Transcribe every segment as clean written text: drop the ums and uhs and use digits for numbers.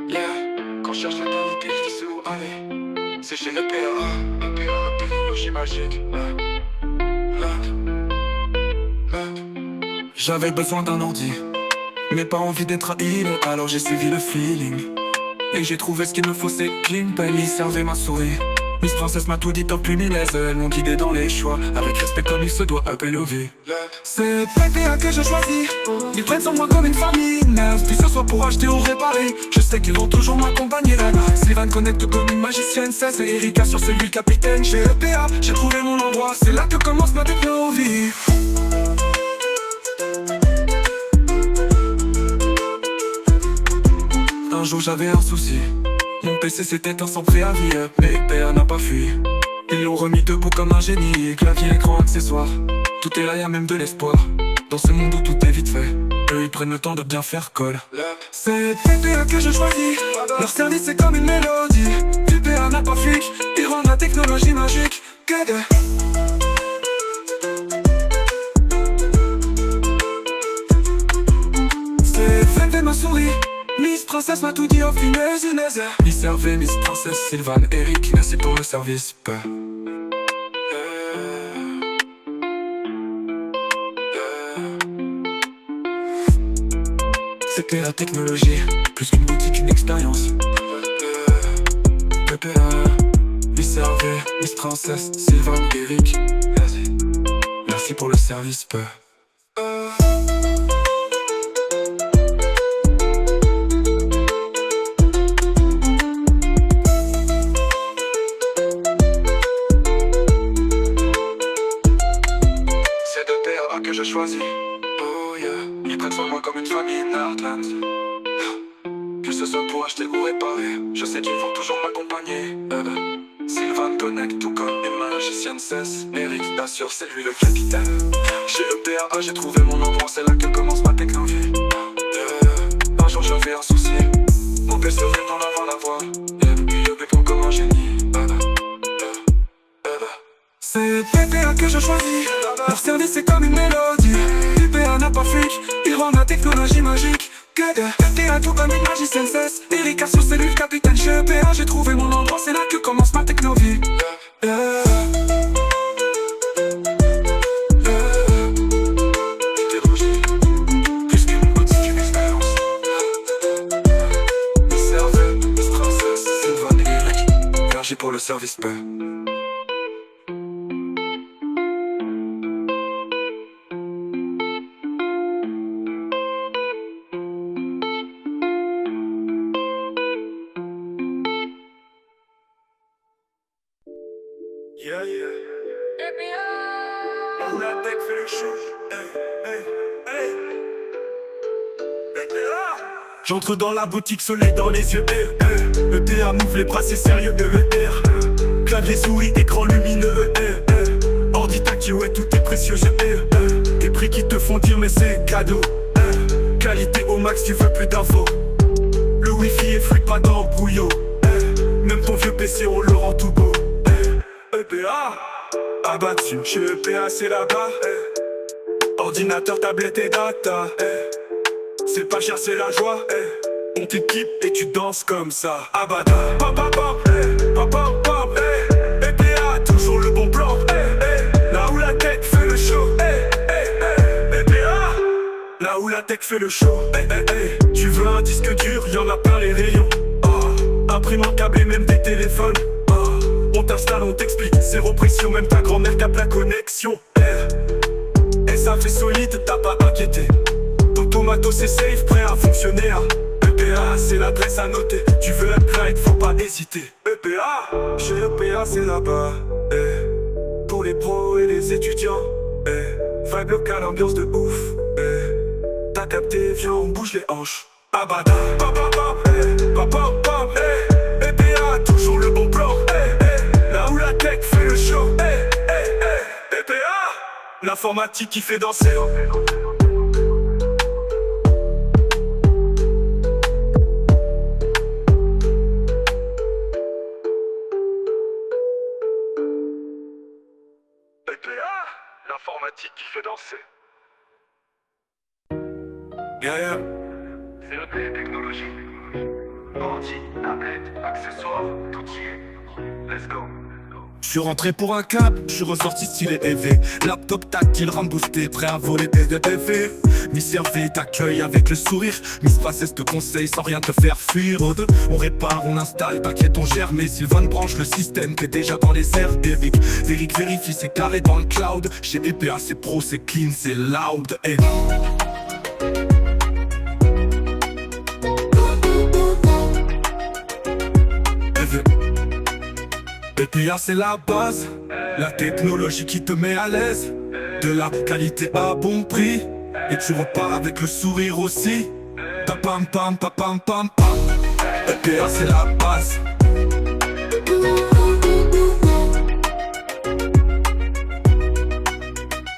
Yeah, quand je cherche la qualité, je dis c'est où aller. C'est chez EPA, technologie magique. J'avais besoin d'un ordi, mais pas envie d'être haï, alors j'ai suivi le feeling. Et j'ai trouvé ce qu'il me faut, c'est clean, Penny servait ma souris. Miss Princess m'a tout dit top punaise, elles m'ont guidé dans les choix. Avec respect comme il se doit, UPLOV. C'est PPA que je choisis, ils prennent sur moi comme une famille. Nerve, puis ce soit pour acheter ou réparer, je sais qu'ils vont toujours m'accompagner là. Sylvain connecte comme une magicienne, 16 et Erika sur celui le capitaine. Chez EPA, j'ai trouvé mon endroit, c'est là que commence ma techno-vie. Un jour j'avais un souci, mon PC s'est éteint sans préavis, mais EPA n'a pas fui. Ils l'ont remis debout comme un génie, clavier, écran, accessoire. Tout est là, y'a même de l'espoir, dans ce monde où tout est vite fait. Eux ils prennent le temps de bien faire colle. C'est PPA que je choisis, leur service c'est comme une mélodie. PPA n'a pas fui, ils rendent la technologie magique. C'est fait ma souris, Miss Princess m'a tout dit au finesse. Miss Hervé, Miss Princess, Sylvain, Eric, merci pour le service. C'était la technologie, plus qu'une boutique, une expérience. PPA, Miss Hervé, Miss Princess, Sylvain, Eric, merci pour le service. C'est de PA que je choisis. Oh yeah, ils prennent soin de moi comme une famille Nardlands. Que ce soit pour acheter ou réparer, je sais qu'ils vont toujours m'accompagner. Sylvain connecte tout comme une magicienne cesse. Eric t'assure, c'est lui le capitaine. Chez EPA, j'ai trouvé mon endroit, c'est là que commence ma technologie. Un jour j'avais un souci, mon PC vient en avant la voix. Et puis avec moi comme un génie. C'est PPA que je choisis, leur service c'est comme une mélodie. PPA n'a pas fui, ils rendent la technologie magique. PPA tout comme une magicienne cesse. Erika sur cellule capitaine. Chez EPA j'ai trouvé mon endroit, c'est là que commence ma techno-vie. Technologie, plus qu'une boutique, une expérience. Miss Hervé, Miss Princess, Sylvain et Eric, merci pour le service. Yeah, on a tech fait le show. J'entre dans la boutique, soleil dans les yeux. EPA m'ouvre les bras, c'est sérieux. Clavier, souris, écran lumineux. Ordi tactile, ouais, tout est précieux. Des prix qui te font dire, mais c'est cadeau. Qualité au max, tu veux plus d'infos. Le wifi est fluide, pas d'embrouillot. Même ton vieux PC, on le rend tout beau. EPA, abattu, chez EPA c'est là-bas. Ordinateur, tablette et data. C'est pas cher, c'est la joie. On t'équipe et tu danses comme ça. Abada, pop pop pop, pop pop pop. EPA, toujours le bon plan. Là où la tech fait le show. EPA, là où la tech fait le show. Tu veux un disque dur, y'en a plein les rayons. Imprimante, câble et même des téléphones. On t'installe, on t'explique, zéro pression, même ta grand-mère capte la connexion. Et ça fait solide, t'as pas inquiété. Ton tomato c'est safe, prêt à fonctionner. EPA, c'est l'adresse à noter. Tu veux upgrade, faut pas hésiter. EPA, chez EPA c'est là-bas. Pour les pros et les étudiants. Vibe local, ambiance de ouf. T'as capté, viens on bouge les hanches. Abada, pop pop pop, pop pop pop. EPA, toujours le bon plan. Là où la tech fait le show. EPA, l'informatique qui fait danser. EPA, l'informatique qui fait danser. Yeah. CEP technologie. Ordi, tablette, accessoires, tout y est. Let's go. Je suis rentré pour un cap, je suis ressorti stylé élevé. Laptop tactile, RAM boosté, prêt à voler des EV. Miss Hervé t'accueille avec le sourire. Miss Princesse te conseille sans rien te faire fuir. On répare, on installe, t'inquiète on gère. Mais Sylvain branche le système, t'es déjà dans les airs. Eric vérifie, c'est carré dans le cloud. Chez BPA c'est pro, c'est clean, c'est loud. Et... BPA c'est la base, la technologie qui te met à l'aise. De la qualité à bon prix, et tu repars avec le sourire aussi. Ta pam pam pa pam pam pam. BPA c'est la base.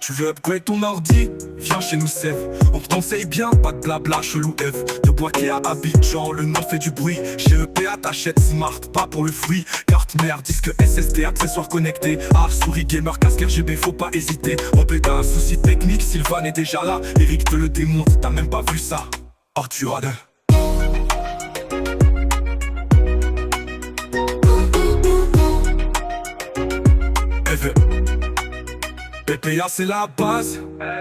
Tu veux upgrade ton ordi? Viens chez nous Sève. On te conseille bien, pas de blabla chelou F. De bois qui à Abidjan, le nom fait du bruit. Chez EPA t'achètes smart, pas pour le fruit. Carte mère, disque SSD, accessoires connectés. Art, souris, gamer, casque RGB, faut pas hésiter. Robé t'as un souci technique, Sylvain est déjà là. Eric te le démonte, t'as même pas vu ça. Oh tu as le... BPA c'est la base.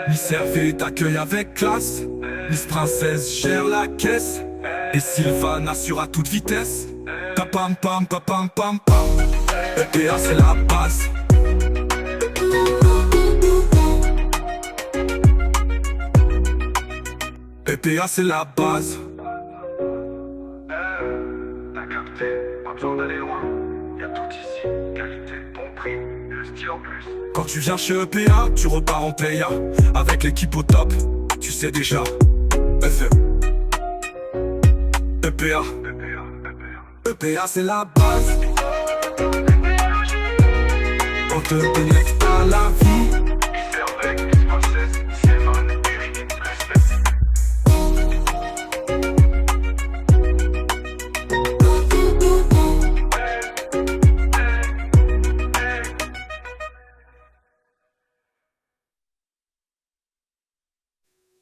Miss Hervé t'accueille avec classe. Miss Princesse gère la caisse. Et Sylvain assure à toute vitesse. Ta pam pam pa pam pam pam. BPA c'est la base. BPA c'est la base. T'as capté, pas besoin d'aller loin. Y'a tout ici, qualité, bon prix, le style en plus. Quand tu viens chez EPA, tu repars en playa. Avec l'équipe au top, tu sais déjà. EPA, EPA c'est la base. On te connecte à la vie.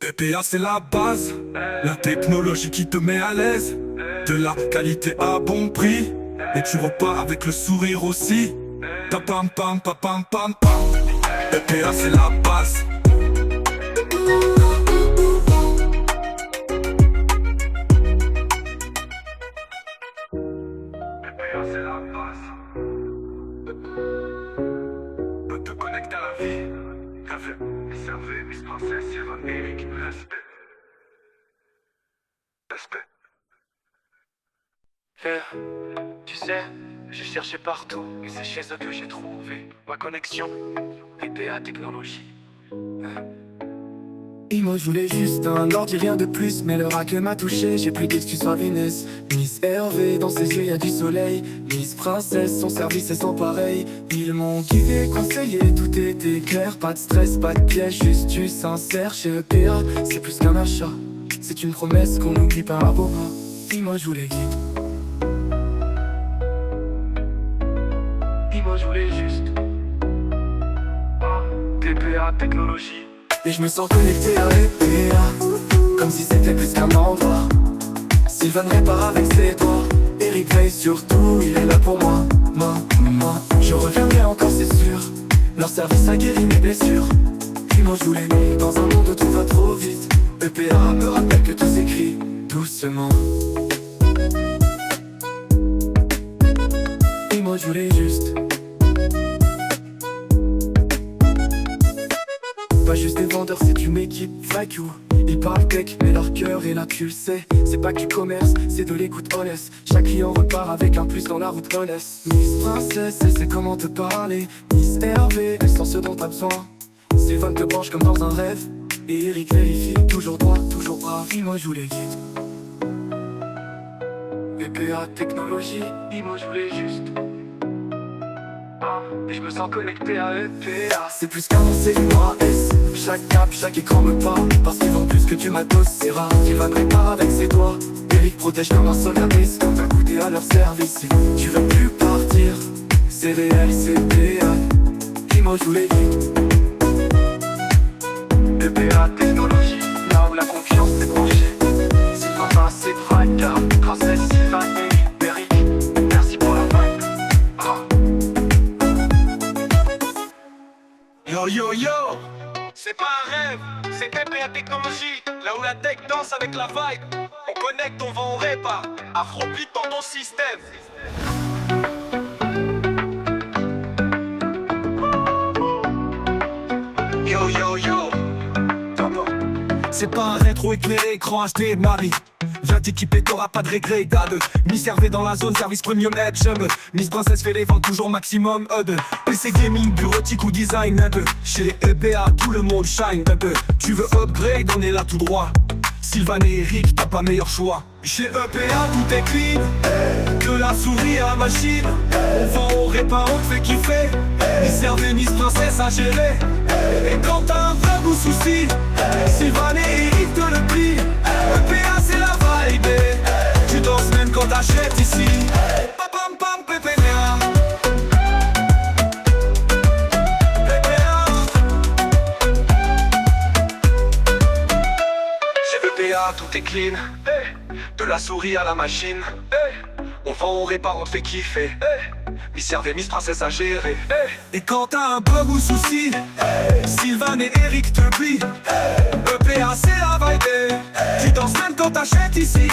BPA c'est la base, la technologie qui te met à l'aise. De la qualité à bon prix, et tu repars avec le sourire aussi. Ta pam pam pa pam pam pam. BPA c'est la base. BPA c'est la base. Peut te connecter à la vie. Miss Hervé, Miss Princesse, Sylvain, Eric, respect. Respect. Tu sais, j'ai cherché partout, et c'est chez eux que j'ai trouvé ma connexion. BPA technologie. Moi je voulais juste un ordi, rien de plus, mais le rack m'a touché, j'ai plus d'excuses à Vénès. Miss Hervé, dans ses yeux y'a du soleil. Miss Princesse, son service est sans pareil. Ils m'ont guidé, conseillé, tout était clair. Pas de stress, pas de piège, juste du sincère. Chez EPA, c'est plus qu'un achat, c'est une promesse qu'on n'oublie pas à beau pas. Moi je voulais guide. Moi je voulais juste BPA technologie. Et je me sens connecté à EPA, comme si c'était plus qu'un endroit. Sylvain répare avec ses doigts. Eric veille surtout, il est là pour moi. Moi, je reviendrai encore c'est sûr. Leur service a guéri mes blessures. Puis moi je voulais dans un monde où tout va trop vite. EPA me rappelle que tout s'écrit doucement. Et moi je voulais juste pas juste des vendeurs, c'est une équipe fuck you. Ils parlent tech, mais leur cœur est là, tu le sais. C'est pas que du commerce, c'est de l'écoute honest. Chaque client repart avec un plus dans la route honest. Miss Princesse, elle sait comment te parler. Miss Hervé, elle sent ce dont t'as besoin. Sylvain te branche comme dans un rêve. Et Eric vérifie, toujours droit, toujours brave. Et moi je voulais guide. BPA technologie, et moi je voulais juste et je me sens connecté à EPA. C'est plus qu'un nom, c'est une S. Chaque cap, chaque écran me parle, parce qu'ils vendent plus que du matos, c'est rare. Il va me réparer avec ses doigts. Eric protège comme un soldat brise, quand t'as goûté à leur service. Si tu veux plus partir, c'est réel, c'est PA. Et moi je voulais guide. BPA technologie, là où la confiance est branchée. C'est pas C'est TPA Technologie, là où la tech danse avec la vibe. On connecte, on vend, on répare. Afrobeat dans ton système. Yo yo yo. C'est pas un rétro éclairé, écran HD Marie. Viens t'équiper, t'auras pas de regret, dad. Miss Hervé dans la zone, service premium net, j'aime. Miss Princesse fait les ventes toujours maximum, PC gaming, bureautique ou design, Chez EPA, tout le monde shine, Tu veux upgrade, on est là tout droit. Sylvain et Eric, t'as pas meilleur choix. Chez EPA, tout est clean. Que la souris à la machine. On vend, on répare, on te fait kiffer. Miss Hervé, Miss Princesse à gérer. Et quand t'as un bug ou souci, Sylvain et Eric te le plient. EPA, c'est la vibe. Tu danses même quand t'achètes ici. Pam pam PPA. Tout est clean, de la souris à la machine. On vend, on répare, on te fait kiffer. Miss Hervé, Miss Princesse à gérer. Et quand t'as un bug ou souci, Sylvain et Eric te plient. EPA c'est la vibe. Tu danses même quand t'achètes ici.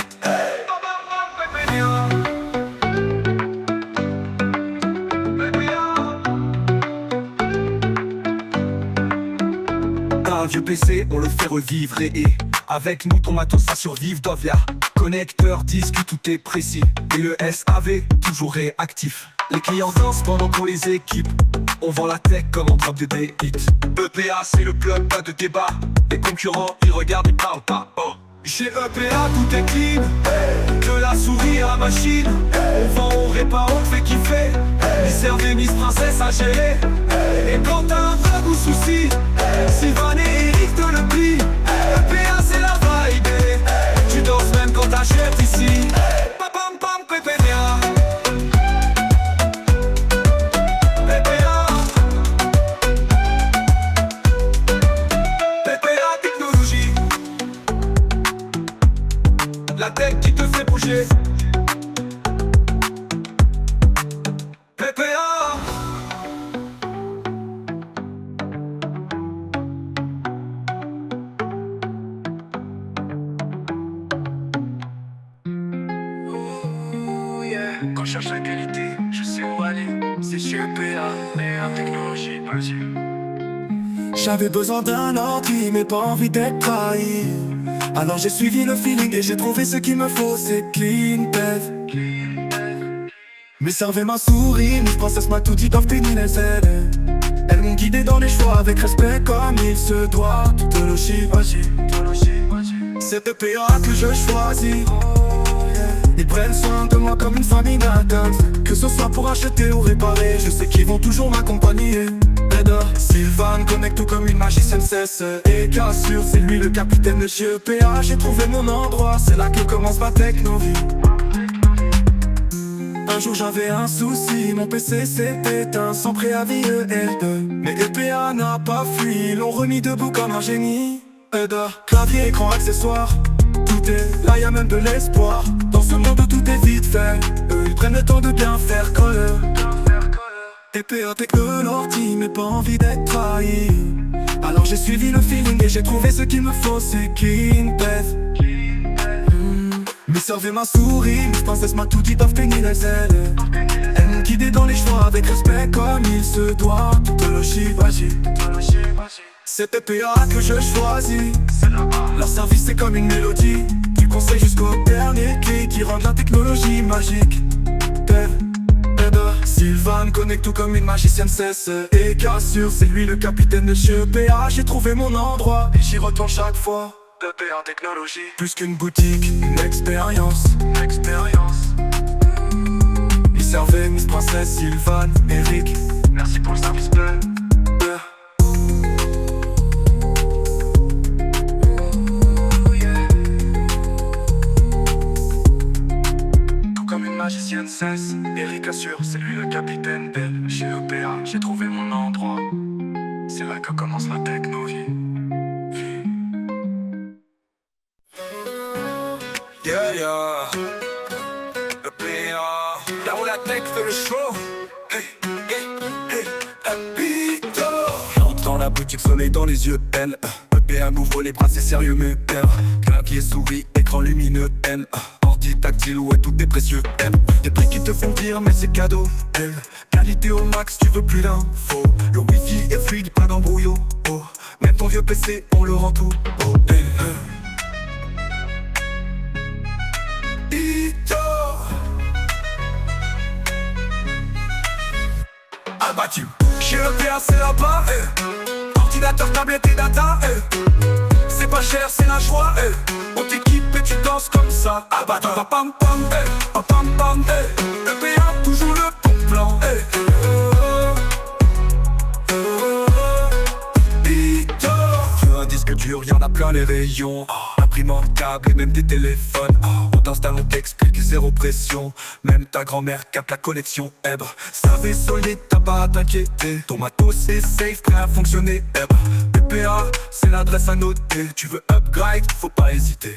Un vieux PC, on le fait revivre et avec nous ton matos ça survive. Dovia, connecteur, disque, tout est précis. Et le SAV, toujours réactif. Les clients dansent pendant qu'on les équipe. On vend la tech comme on drop des hits. EPA c'est le club, pas de débat. Les concurrents, ils regardent, ils parlent pas. Chez EPA tout est clean. De la souris à la machine. On vend, on répare, on te fait kiffer. Miss Hervé, Miss Princesse à gérer. Et quand t'as un bug ou souci, Sylvain et Eric te le plient. EPA c'est la vibe. Tu danses même quand t'achètes ici. Pam pam PPA. PPA Technologie. La tech qui te fait bouger. PPA. Quand je cherche la qualité, je sais où aller. C'est chez EPA, mais en technologie, vas-y. J'avais besoin d'un ordi, mais pas envie d'être trahi. Alors j'ai suivi le feeling et j'ai trouvé ce qu'il me faut, c'est Clean Dev. Mais servez ma souris, Miss Princesse m'a tout dit, d'obtenir les ailes. Elles m'ont guidé dans les choix avec respect comme il se doit. Toute logique, vas-y. C'est EPA que je choisis. Ils prennent soin de moi comme une famille d'atteinte. Que ce soit pour acheter ou réparer, je sais qu'ils vont toujours m'accompagner. Sylvain connecte tout comme une magicienne cesse. Et qu'assure, c'est lui le capitaine de chez EPA. J'ai trouvé mon endroit, c'est là que commence ma technovie. Un jour j'avais un souci, mon PC s'est éteint sans préavis EL2. Mais EPA n'a pas fui, ils l'ont remis debout comme un génie. Clavier, écran, accessoires, tout est là, y'a même de l'espoir. Dans ce monde tout est vite fait, eux ils prennent le temps de bien faire coller. EPA Technologie, mais pas envie d'être trahi. Alors j'ai suivi le feeling et j'ai trouvé ce qu'il me faut, c'est Clean Dev. Mais servez ma souris, Miss Princesse m'a tout dit, d'obtenir les ailes. Elle m'ont guidé dans les choix avec respect comme il se doit. Toute logique, vas-y. C'est EPA que je choisis. Leur service c'est comme une mélodie. Du conseil jusqu'au dernier clic qui rend la technologie magique. Sylvain connecte tout comme une magicienne cesse. Et qu'assure, c'est lui le capitaine de chez EPA. J'ai trouvé mon endroit et j'y retourne chaque fois. EPA Technologie, plus qu'une boutique, une expérience. Miss Hervé, Miss Princesse, Sylvain, Eric, merci pour le service plein. Tout comme une magicienne cesse. Eric assure, c'est lui le capitaine d'elle. Chez EPA, j'ai trouvé mon endroit. C'est là que commence la technovie. Yeah, EPA, là où la tech fait le show. Hey, Habito. J'entends la boutique sonner dans les yeux, elle. EPA EPA m'ouvre les bras, c'est sérieux mes pères. Clavier, souris, écran lumineux, M. Ordi tactile, ouais tout est précieux, M. Des prix qui te font dire mais c'est cadeau, L. Qualité au max, tu veux plus d'infos. Le wifi est fluide, pas d'embrouillot, oh. Même ton vieux PC, on le rend tout, oh. Abattu. Chez EPA c'est là-bas, ordinateur, tablette et data, c'est pas cher, c'est la joie, on t'équipe et tu danses comme ça. Abattu. Pam pam, pam pam pam, EPA toujours le bon plan, Tu veux un disque dur, y'en a plein les rayons. Imprimante, câble et même des téléphones. On t'installe, on t'explique, zéro pression. Même ta grand-mère capte la connexion. Ça fait solide, t'as pas à t'inquiéter. Ton matos est safe, prêt à fonctionner. EPA, c'est l'adresse à noter. Tu veux upgrade, faut pas hésiter.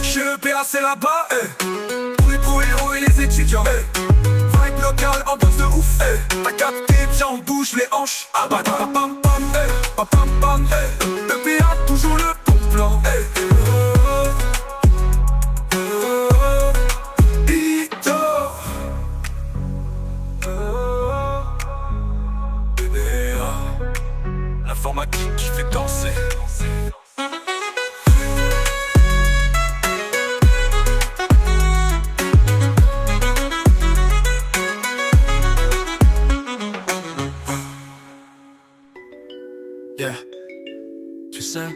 Chez EPA c'est là-bas, pour les pro-héros et les étudiants, vibe local, ambiance de ouf, t'as capté, viens on bouge les hanches. Pam pam pam, pam pam pam, EPA toujours le bon plan, l'informatique qui fait danser. Yeah. Tu sais,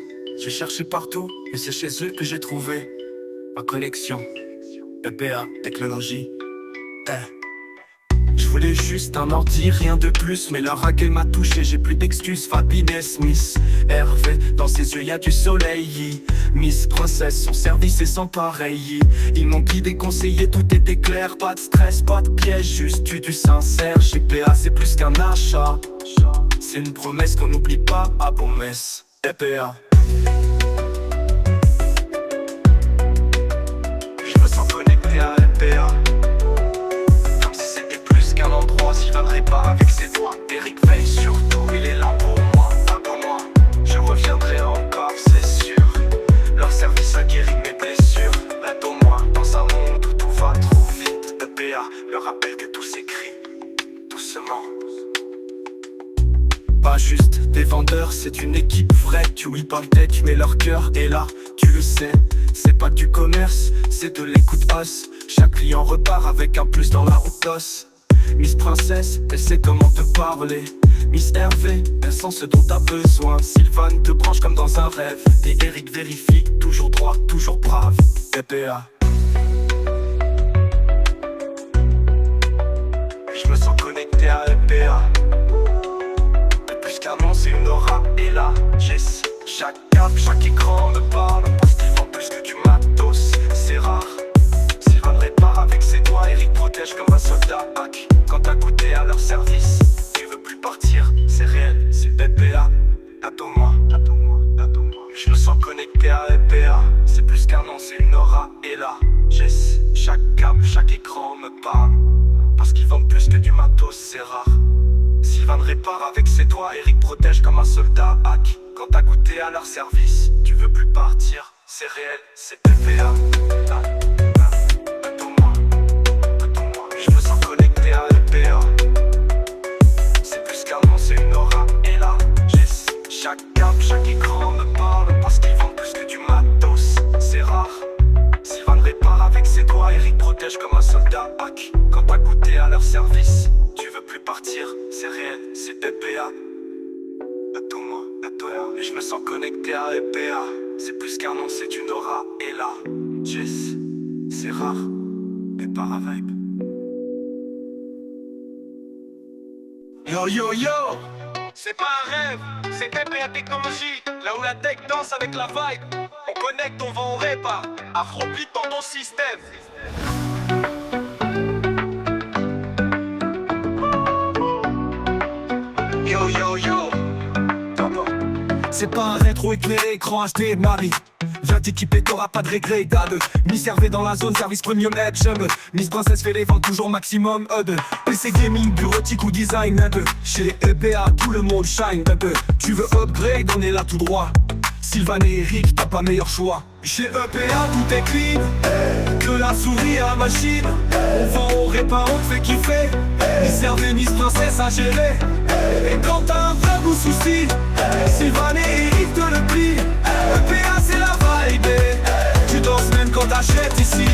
j'ai cherché partout, et c'est chez eux que j'ai trouvé ma connexion. EPA, technologie. Je voulais juste un ordi, rien de plus. Mais leur hack m'a touché, j'ai plus d'excuses. Fabine Smith, Hervé, dans ses yeux y'a du soleil. Miss Princesse, son service est sans pareil. Ils m'ont guidé, conseillé, tout était clair. Pas de stress, pas de piège, juste du sincère. Chez PA c'est plus qu'un achat, c'est une promesse qu'on n'oublie pas à bon messe. EPA. Je me sens connecté à EPA, comme si c'était plus qu'un endroit. Sylvain répare avec ses doigts, Eric veille surtout, il est là pour moi, pas pour moi. Je reviendrai encore, c'est sûr. Leur service a guéri mes blessures. Attends-moi dans un monde où tout va trop vite. EPA me rappelle que tout s'écrit doucement. Pas juste des vendeurs, c'est une équipe vraie. Tu whip en tech, mais leur cœur est là, tu le sais. C'est pas du commerce, c'est de l'écoute os. Chaque client repart avec un plus dans la route. Miss Princesse, elle sait comment te parler. Miss Hervé, elle sent ce dont t'as besoin. Sylvain te branche comme dans un rêve. Et Eric vérifie, toujours droit, toujours brave. EPA. Je me sens connecté à EPA. Plus qu'un nom, c'est une aura, et là, yes. Chaque cap, chaque écran me parle, parce qu'ils vendent plus que du matos, c'est rare. Sylvain répare avec ses doigts, Eric protège comme un soldat hack. Quand t'as goûté à leur service, tu veux plus partir, c'est réel, c'est EPA. Attends-moi, attends-moi, attends-moi. Je me sens connecté à EPA, c'est plus qu'un nom, c'est une aura, et là, yes. Chaque cap, chaque écran me parle, parce qu'ils vendent plus que du matos, c'est rare. Sylvain répare avec ses doigts, Eric protège comme un soldat hack. Quand t'as goûté à leur service, tu veux plus partir, c'est réel, c'est EPA. Attends-moi, attends-moi, je me sens connecté à EPA. C'est plus qu'un nom, c'est une aura, et là, yes. Chaque cap, chaque écran me parle, parce qu'ils vendent plus que du matos, c'est rare. Sylvain répare avec ses doigts, Eric protège comme un soldat hack. Quand t'as goûté à leur service, tu veux plus partir, c'est réel, c'est EPA. Attends-moi, attends-moi, et je me sens connecté à EPA. C'est plus qu'un nom, c'est une aura, et là, yes, c'est rare, et para-vibe. Yo yo yo, c'est pas un rêve, c'est EPA Technologie. Là où la tech danse avec la vibe. On connecte, on vend, on répare. Afrobeat dans ton système. Yo yo yo. C'est pas un rétro éclairé, écran HD Marie. Viens t'équiper, t'auras pas de regret, dad. Miss Hervé dans la zone, service premium Edge. Miss Princesse fait les ventes toujours maximum. PC gaming, bureautique ou design. Chez EPA, tout le monde shine. Tu veux upgrade, on est là tout droit. Sylvain et Eric, t'as pas meilleur choix. Chez EPA, tout est clean. De la souris à la machine. On vend, on répare, on te fait kiffer. Miss Hervé, Miss Princesse à gérer. Et quand t'as un vrai ou souci, Sylvain et Eric te le plient. EPA c'est la vibe. Tu danses même quand t'achètes ici.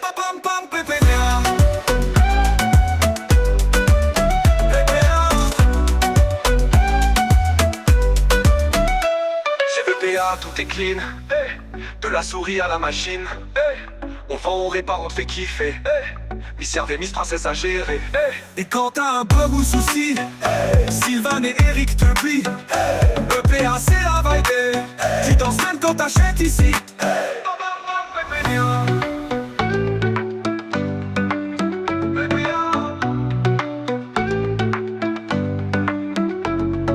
Pam pam PPA. Chez EPA tout est clean. De la souris à la machine. On vend, on répare, on te fait kiffer. Miss Hervé, Miss Princesse à gérer. Et quand t'as un bug ou souci, Sylvain et Eric te plient. EPA c'est la vibe. Tu danses même quand t'achètes ici.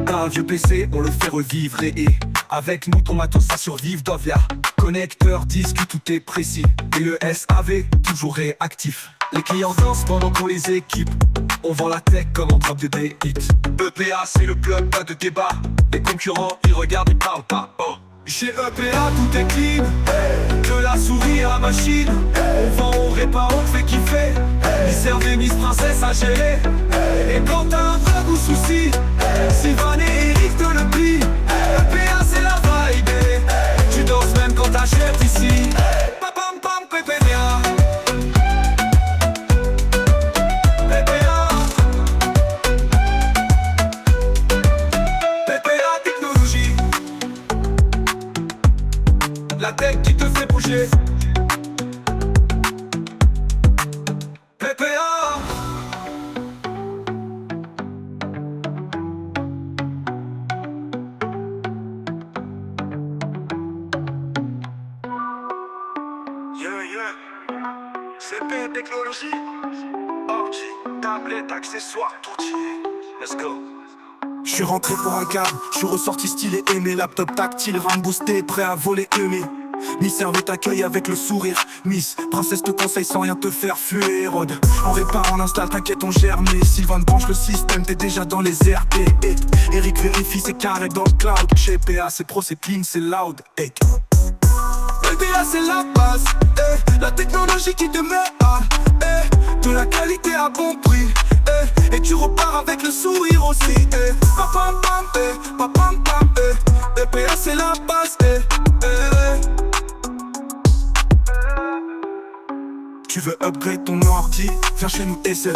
T'as un vieux PC, on le fait revivre et avec nous ton matos ça survive d'Ovia. Connecteur, disque, tout est précis. Et le SAV, toujours réactif. Les clients dansent pendant qu'on les équipe. On vend la tech comme on drop des hits. EPA c'est le plug, pas de débat. Les concurrents, ils regardent, ils parlent pas. Chez EPA tout est clean. De la souris à la machine. On vend, on répare, on te fait kiffer. Miss Hervé, Miss Princesse à gérer. Et quand t'as un bug ou souci, Sylvain et Eric te le plient. EPA c'est la vibe. Tu danses même quand t'achètes ici. Pam pam PPA. PPA technologie. La tech qui te fait bouger. PPA. CP technologie. Ordi, tablette, accessoires, tout y est. Let's go. Je suis rentré pour un câble, je suis ressorti stylé aimé. Laptop tactile, RAM boosté, prêt à voler aimé. Miss Hervé t'accueille avec le sourire. Miss Princesse te conseille sans rien te faire fuir. On répare, on installe, t'inquiète on gère. Mais Sylvain branche le système, t'es déjà dans les RP. Eric vérifie, c'est carré dans le cloud. Chez EPA c'est pro, c'est clean, c'est loud. EPA c'est la base, la technologie qui te met à de la qualité à bon prix, et tu repars avec le sourire aussi. Papam pam, papam pam, EPA c'est la base. Tu veux upgrade ton ordi, viens chez nous essaie.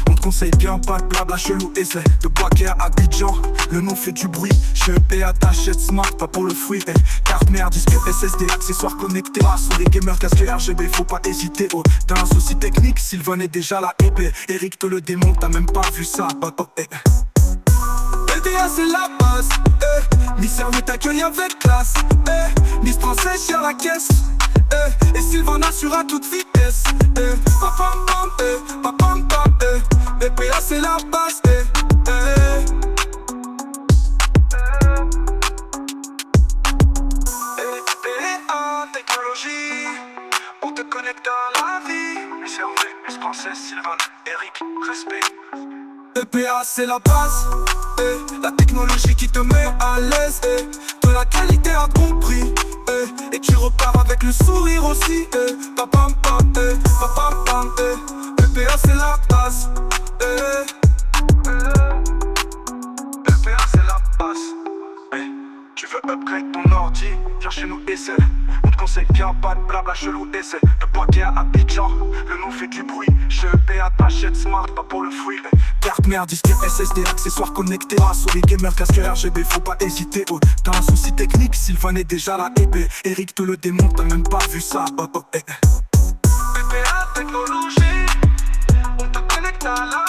On te conseille bien, pas de blabla chelou, essaie. De Bois-Caire à Abidjan, le nom fait du bruit. Chez EPA t'achètes smart, pas pour le fruit. Carte mère, disque SSD, accessoires connectés. Sur les gamers, casque RGB, faut pas hésiter. T'as un souci technique, Sylvain est déjà là. Eric te le démonte, t'as même pas vu ça. EPA c'est la base, Miss Hervé t'accueille avec classe, Miss Princesse gère la caisse, et Sylvain assure à toute vitesse. Papam pam, papam pam, EPA c'est la base. EPA technologie, on te connecte à la vie. Miss Hervé, Miss Princesse, Sylvain, Eric, respect. EPA c'est la base, la technologie qui te met à l'aise, de la qualité à bon prix, et tu repars avec le sourire aussi. Papam pam, papam pam, EPA c'est la base. EPA c'est la base. Tu veux upgrade ton ordi, viens chez nous essaie. On te conseille bien, pas de blabla chelou, essaie. De Bois-Caire à Abidjan, le nom fait du bruit. Chez EPA t'achètes smart, pas pour le fruit. Carte mère, disque SSD, accessoires connectés. Sur les gamers, casque RGB, faut pas hésiter. T'as un souci technique, Sylvain est déjà là. Eric te le démonte, t'as même pas vu ça. EPA technologie, on te connecte à la